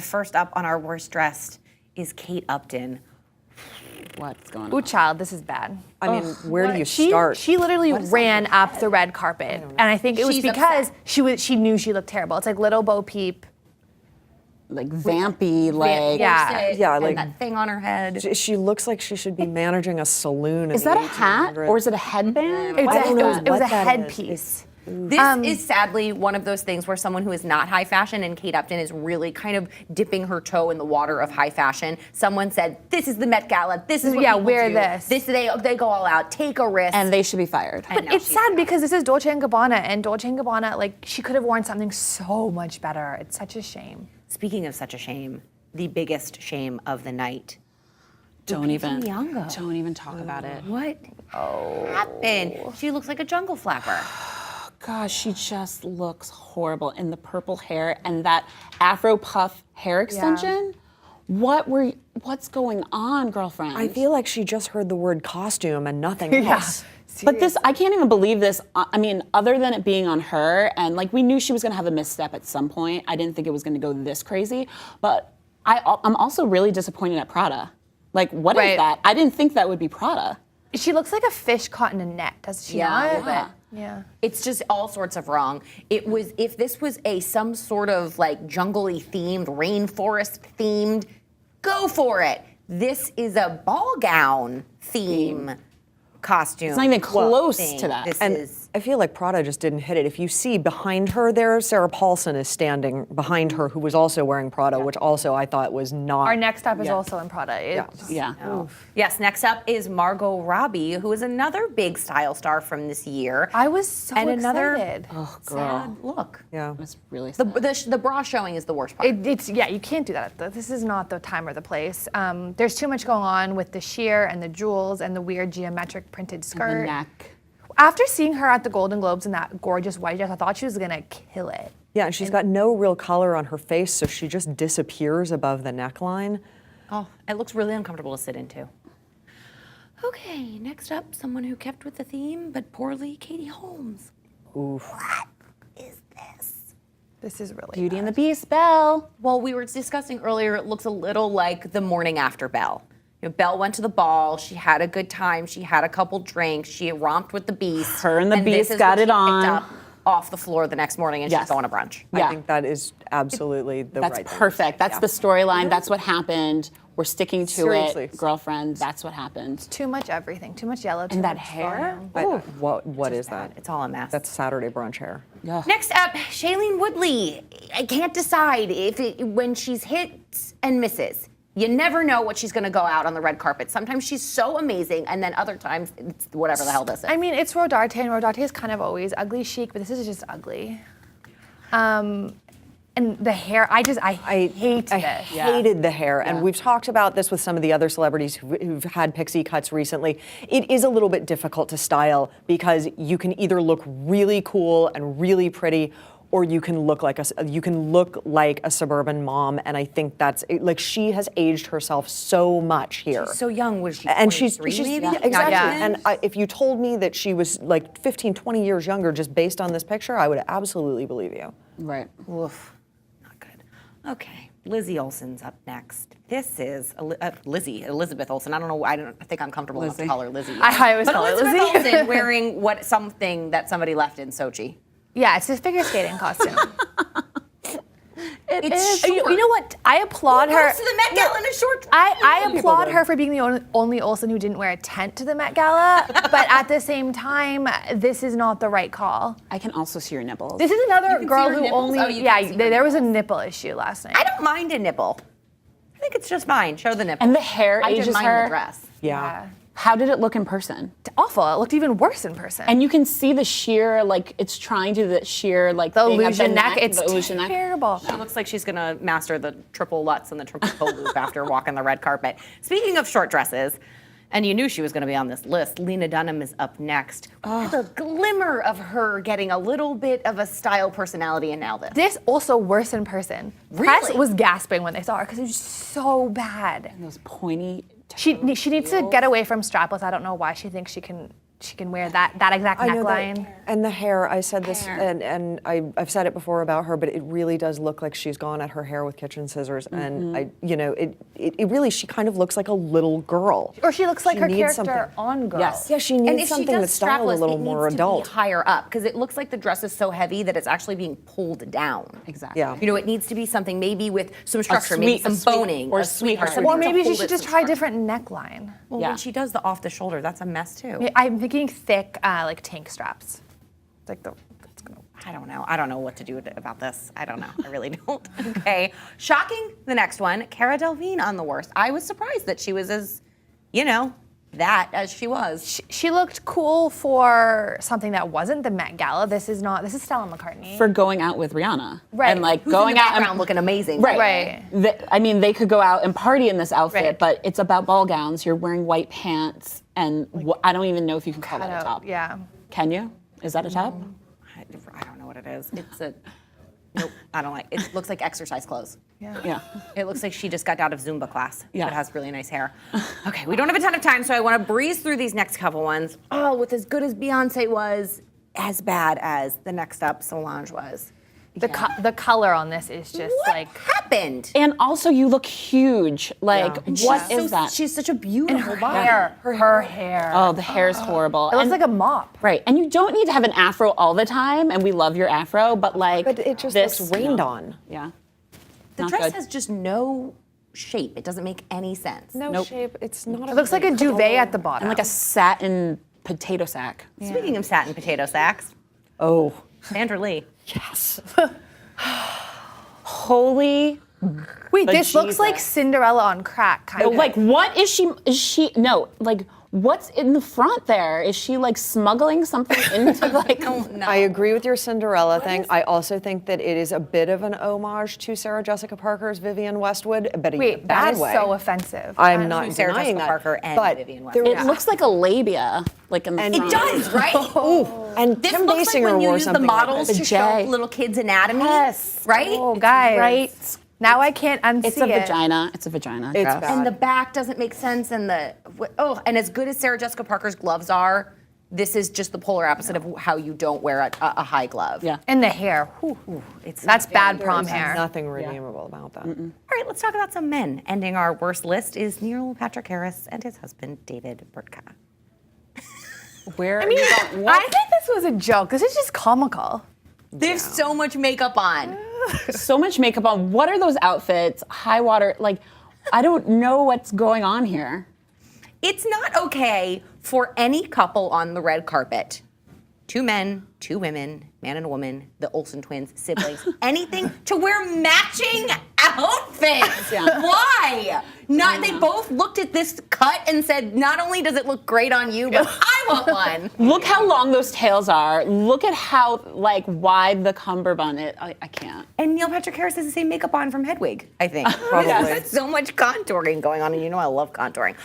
First up on our worst dressed is Kate Upton. What's going on? Ooh, child, this is bad. I mean, where do you start? She literally ran up the red carpet, and I think it was because she knew she looked terrible. It's like little Bo Peep. Like vampy, like Yeah, like and that thing on her head. she looks like she should be managing a saloon. Is that a hat or is it a headband? It was what a that is. headpiece. This is sadly one of those things where someone who is not high fashion, and Kate Upton is really kind of dipping her toe in the water of high fashion. Someone said, "This is the Met Gala. This is what people wear do. this." They go all out, take a risk, And they should be fired. And But now it's she's sad out. because this is Dolce & Gabbana, and Dolce & Gabbana, like, she could have worn something so much better. It's such a shame. Speaking of such a shame, the biggest shame of the night. Don't even talk about it. What happened? She looks like a jungle flapper. Gosh, she just looks horrible in the purple hair and that Afro puff hair extension. What's going on, girlfriend? I feel like she just heard the word costume and nothing else. But this, I can't even believe this. I mean, other than it being on her, and like we knew she was gonna have a misstep at some point. I didn't think it was gonna go this crazy. But I'm also really disappointed at Prada. Like, what is that? I didn't think that would be Prada. She looks like a fish caught in a net, does she not? Yeah. It's just all sorts of wrong. It was, if this was some sort of like jungly themed, rainforest themed, go for it. This is a ball gown theme costume. It's not even close thing. to that. This And is I feel like Prada just didn't hit it. If you see behind her there, Sarah Paulson is standing behind her, who was also wearing Prada, which also I thought was not. Our next up is also in Prada. Yes, next up is Margot Robbie, who is another big style star from this year. I was so and another excited. sad look. Yeah. It was really The bra showing is the worst part. You can't do that. This is not the time or the place. There's too much going on with the sheer and the jewels and the weird geometric printed skirt. the neck. After seeing her at the Golden Globes in that gorgeous white dress, I thought she was gonna kill it. Yeah, and she's got no real color on her face, so she just disappears above the neckline. Oh, it looks really uncomfortable to sit into. Okay, next up, someone who kept with the theme, but poorly, Katie Holmes. Oof. What is this? This is really Beauty and the Beast, Belle. Well, we were discussing earlier, it looks a little like the morning after Belle. You know, Belle went to the ball, she had a good time, she had a couple drinks, she romped with the Beast. Her and the Beast this is got what it she on. picked up off the floor the next morning and she's going to brunch. Yeah. I think that is absolutely the right That's thing. perfect. That's the storyline. That's what happened. We're sticking to Seriously. it, girlfriend. That's what happened. too much everything, too much yellow, too And that much hair? volume. What is that? It's all a mess. That's Saturday brunch hair. Yeah. Next up, Shailene Woodley. I can't decide when she's hits and misses. You never know what she's going to go out on the red carpet. Sometimes she's so amazing, and then other times it's whatever the hell this is. I mean, it's Rodarte, and Rodarte is kind of always ugly chic, but this is just ugly. And the hair, I hate I this. hated the hair, and we've talked about this with some of the other celebrities who've had pixie cuts recently. It is a little bit difficult to style because you can either look really cool and really pretty, or you can look like a suburban mom, and I think that's like she has aged herself so much here. She's so young. Was she And she's 23 maybe? yeah, exactly. Not And if you told me that she was like 15, 20 years younger just based on this picture, I would absolutely believe you. Right. Oof, not good. Okay, Lizzie Olsen's up next. This is Elizabeth Olsen. I don't know. I think I'm comfortable enough to call her Lizzie. I always but call her Elizabeth Lizzie. Olsen wearing something that somebody left in Sochi. Yeah, it's his figure skating costume. It's You short. know what? I applaud her. Goes to the Met Gala in a short dress. I applaud her for being the only Olsen who didn't wear a tent to the Met Gala, but at the same time, this is not the right call. I can also see your nipples. This is another can girl see her who nipples? only, Oh, you can see her there was a nipple issue last night. I don't mind a nipple. I think it's just fine. Show the nipple. And the hair I ages didn't mind her. the dress. Yeah. How did it look in person? Awful. It looked even worse in person. And you can see the sheer, like it's trying to do the sheer, like the thing of illusion neck, the it's illusion neck. terrible. She looks like she's gonna master the triple Lutz and the triple toe loop after walking the red carpet. Speaking of short dresses, and you knew she was gonna be on this list, Lena Dunham is up next. With a glimmer of her getting a little bit of a style personality in now this. This also worse in person. Really? Press was gasping when they saw her because it was so bad. Those pointy. She needs to get away from strapless. I don't know why she thinks she can she can wear that exact I know that- neckline. and the hair. I said this, and I've said it before about her, but it really does look like she's gone at her hair with kitchen scissors. And it really, she kind of looks like a little girl. Or she looks like her needs character something. on Girl. Yes. Yeah, she And needs if something she does that's styled a strapless, little it more needs adult. to be higher up because it looks like the dress is so heavy that it's actually being pulled down. Exactly. Yeah. You know, it needs to be something maybe with some structure, maybe sweet- some boning, or a sweetheart, sweetheart. Or something to maybe she hold should it just some try a structure. different neckline. Well, Yeah. when she does the off the shoulder, that's a mess too. I'm thinking thick, like tank straps. Like that's gonna. I don't know. I don't know what to do about this. I don't know. I really don't. Okay. Shocking. The next one, Cara Delevingne on the worst. I was surprised that she was as, that as she was. She looked cool for something that wasn't the Met Gala. This is Stella McCartney. For going out with Rihanna. Right. And like Who's going in the out background and looking amazing. Right. Right. I mean, they could go out and party in this outfit, Right. but it's about ball gowns. You're wearing white pants, and I don't even know if you can call that a top. Yeah. Can you? Is that a top? I don't know what it is. It's a. Nope. I don't like. It looks like exercise clothes. Yeah. It looks like she just got out of Zumba class. Yeah. It has really nice hair. Okay, we don't have a ton of time, so I want to breeze through these next couple ones. Oh, with as good as Beyonce was, as bad as the next up Solange was. The color on this is just What like. happened? And also, you look huge. Like, what is that? She's such a beautiful body. Her hair. Oh, the hair's horrible. It looks And- like a mop. Right, and you don't need to have an afro all the time, and we love your afro, but like, But it just this, looks rained no. on. Yeah. The Not dress good. has just no shape. It doesn't make any sense. No Nope. shape. It's not. It looks like a duvet at the bottom. And like a satin potato sack. Speaking of satin potato sacks, Oh. Sandra Lee. Yes. Holy. Wait, this looks like Jesus. Cinderella on crack, kind of. Like, what is she, no, like, what's in the front there? Is she like smuggling something into like, No. I agree with your Cinderella thing. I also think that it is a bit of an homage to Sarah Jessica Parker's Vivienne Westwood, but in a Wait, that bad is way. so offensive. I'm not To Sarah denying Jessica that. Parker and but Vivienne there Westwood. it was- looks like a labia, like in the And- front. It does, right? and This Kim looks like Basinger when you wore use the something like models this. to The show J. little kids' anatomy. Yes. Right? Oh, guys. Right. Now I can't unsee It's a it. vagina. It's a vagina. It's dress. bad. And the back doesn't make sense, and and as good as Sarah Jessica Parker's gloves are, this is just the polar opposite of how you don't wear a high glove. Yeah. And the hair. Whew. That's bad prom There's hair. nothing redeemable about that. All right, let's talk about some men. Ending our worst list is Neil Patrick Harris and his husband David Burtka. Where I mean, I think this was a joke. This is just comical. They have so much makeup on. so much makeup on. What are those outfits? High water, like, I don't know what's going on here. It's not okay for any couple on the red carpet, 2 men, 2 women, man and a woman, the Olsen twins, siblings, anything, to wear matching outfits. Yeah. Why? They both looked at this cut and said, not only does it look great on you, but I want one. Look how long those tails are. Look at how like wide the cummerbund is. I can't. And Neil Patrick Harris has the same makeup on from Hedwig, I think. Probably. There's so much contouring going on, and you know I love contouring.